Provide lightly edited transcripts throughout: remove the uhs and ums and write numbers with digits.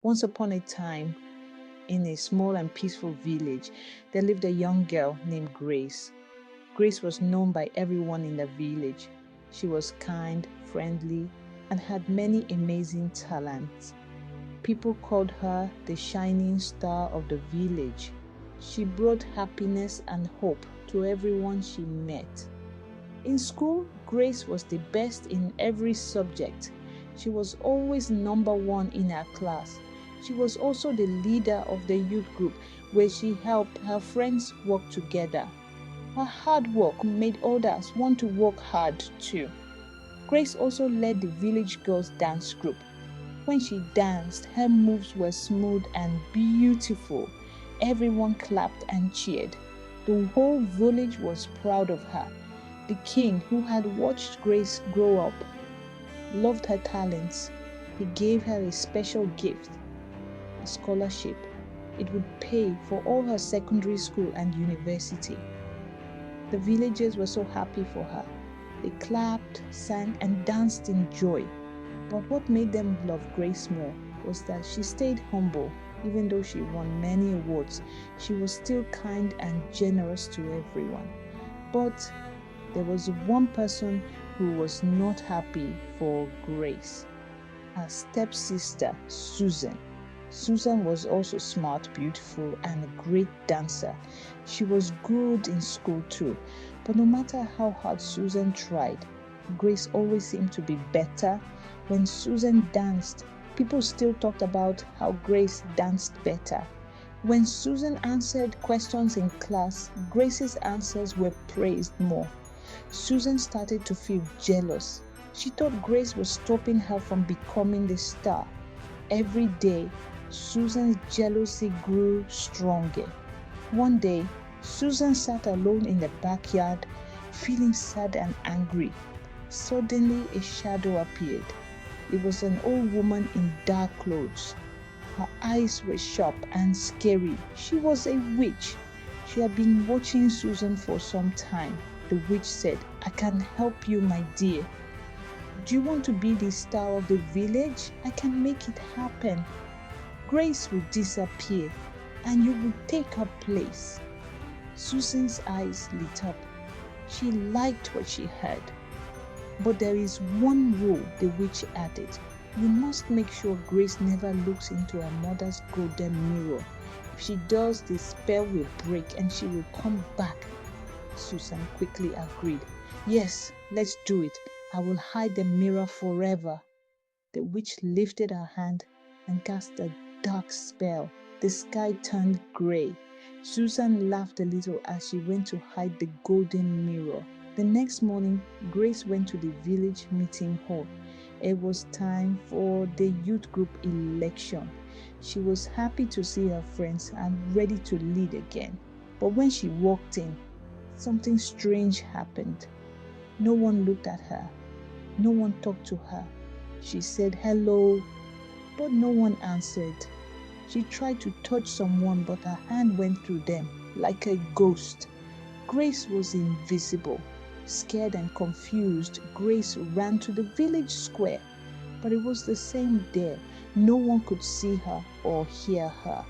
Once upon a time, in a small and peaceful village, there lived a young girl named Grace. Grace was known by everyone in the village. She was kind, friendly, and had many amazing talents. People called her the shining star of the village. She brought happiness and hope to everyone she met. In school, Grace was the best in every subject. She was always number one in her class. She was also the leader of the youth group where she helped her friends work together. Her hard work made others want to work hard too. Grace also led the village girls dance group. When she danced, her moves were smooth and beautiful. Everyone clapped and cheered. The whole village was proud of her. The king, who had watched Grace grow up, loved her talents. He gave her a special gift, a scholarship. It would pay for all her secondary school and university. The villagers were so happy for her. They clapped, sang, and danced in joy. But what made them love Grace more was that she stayed humble. Even though she won many awards, she was still kind and generous to everyone. But there was one person who was not happy for Grace, her stepsister, Suzan. Suzan was also smart, beautiful, and a great dancer. She was good in school too. But no matter how hard Suzan tried, Grace always seemed to be better. When Suzan danced, people still talked about how Grace danced better. When Suzan answered questions in class, Grace's answers were praised more. Suzan started to feel jealous. She thought Grace was stopping her from becoming the star. Every day, Suzan's jealousy grew stronger. One day, Suzan sat alone in the backyard, feeling sad and angry. Suddenly, a shadow appeared. It was an old woman in dark clothes. Her eyes were sharp and scary. She was a witch. She had been watching Suzan for some time. The witch said, "I can help you, my dear. Do you want to be the star of the village? I can make it happen. Grace will disappear and you will take her place." Susan's eyes lit up. She liked what she heard. But there is one rule, the witch added. You must make sure Grace never looks into her mother's golden mirror. If she does, the spell will break and she will come back. Susan quickly agreed. "Yes, let's do it. I will hide the mirror forever." The witch lifted her hand and cast a dark spell. The sky turned gray. Susan laughed a little as she went to hide the golden mirror. The next morning, Grace went to the village meeting hall. It was time for the youth group election. She was happy to see her friends and ready to lead again. But when she walked in, something strange happened. No one looked at her. No one talked to her. She said hello, but no one answered. She tried to touch someone, but her hand went through them like a ghost. Grace was invisible. Scared and confused, Grace ran to the village square. But it was the same there. No one could see her or hear her.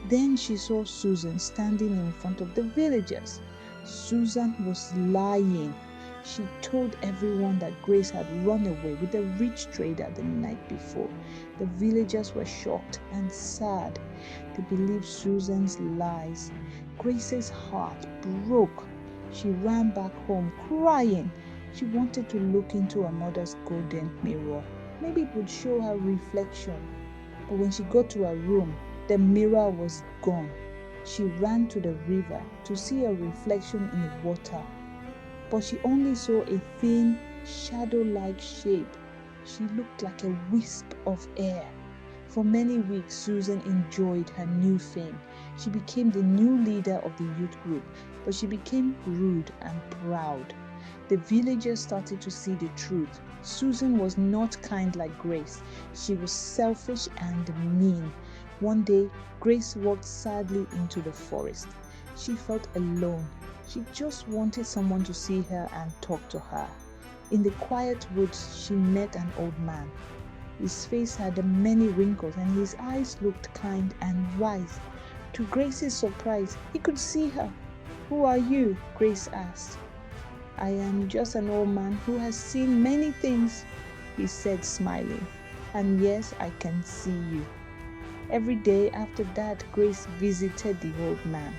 Then she saw Suzan standing in front of the villagers. Suzan was lying. She told everyone that Grace had run away with a rich trader the night before. The villagers were shocked and sad. They believed Suzan's lies. Grace's heart broke. She ran back home crying. She wanted to look into her mother's golden mirror. Maybe it would show her reflection. But when she got to her room, the mirror was gone. She ran to the river to see her reflection in the water. But she only saw a thin, shadow-like shape. She looked like a wisp of air. For many weeks, Susan enjoyed her new fame. She became the new leader of the youth group, but she became rude and proud. The villagers started to see the truth. Susan was not kind like Grace. She was selfish and mean. One day, Grace walked sadly into the forest. She felt alone. She just wanted someone to see her and talk to her. In the quiet woods, she met an old man. His face had many wrinkles and his eyes looked kind and wise. To Grace's surprise, he could see her. "Who are you?" Grace asked. "I am just an old man who has seen many things," he said, smiling. "And yes, I can see you." Every day after that, Grace visited the old man.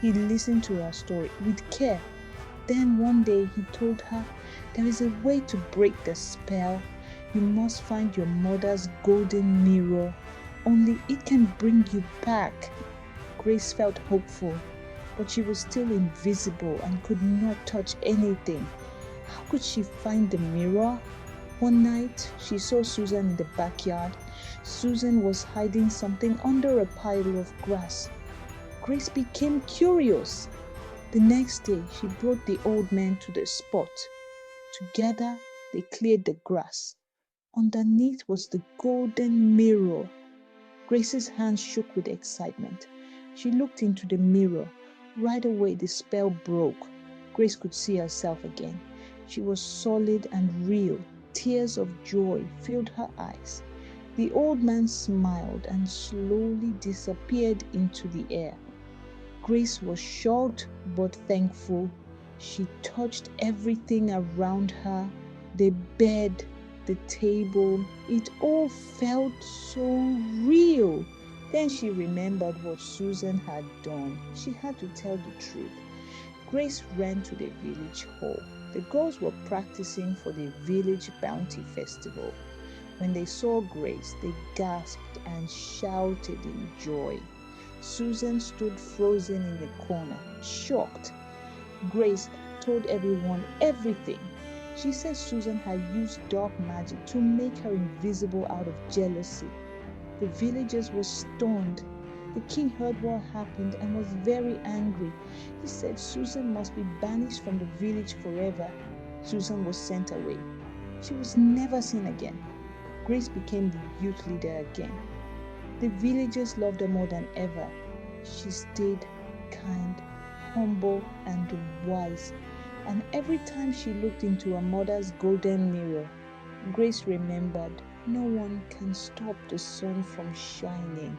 He listened to her story with care. Then one day he told her, "There is a way to break the spell. You must find your mother's golden mirror. Only it can bring you back." Grace felt hopeful, but she was still invisible and could not touch anything. How could she find the mirror? One night, she saw Suzan in the backyard. Suzan was hiding something under a pile of grass. Grace became curious. The next day, she brought the old man to the spot. Together, they cleared the grass. Underneath was the golden mirror. Grace's hands shook with excitement. She looked into the mirror. Right away, the spell broke. Grace could see herself again. She was solid and real. Tears of joy filled her eyes. The old man smiled and slowly disappeared into the air. Grace was shocked but thankful. She touched everything around her, the bed, the table. It all felt so real. Then she remembered what Suzan had done. She had to tell the truth. Grace ran to the village hall. The girls were practicing for the village bounty festival. When they saw Grace, they gasped and shouted in joy. Suzan stood frozen in the corner, shocked. Grace told everyone everything. She said Suzan had used dark magic to make her invisible out of jealousy. The villagers were stunned. The king heard what happened and was very angry. He said Suzan must be banished from the village forever. Suzan was sent away. She was never seen again. Grace became the youth leader again. The villagers loved her more than ever. She stayed kind, humble, and wise. And every time she looked into her mother's golden mirror, Grace remembered no one can stop the sun from shining.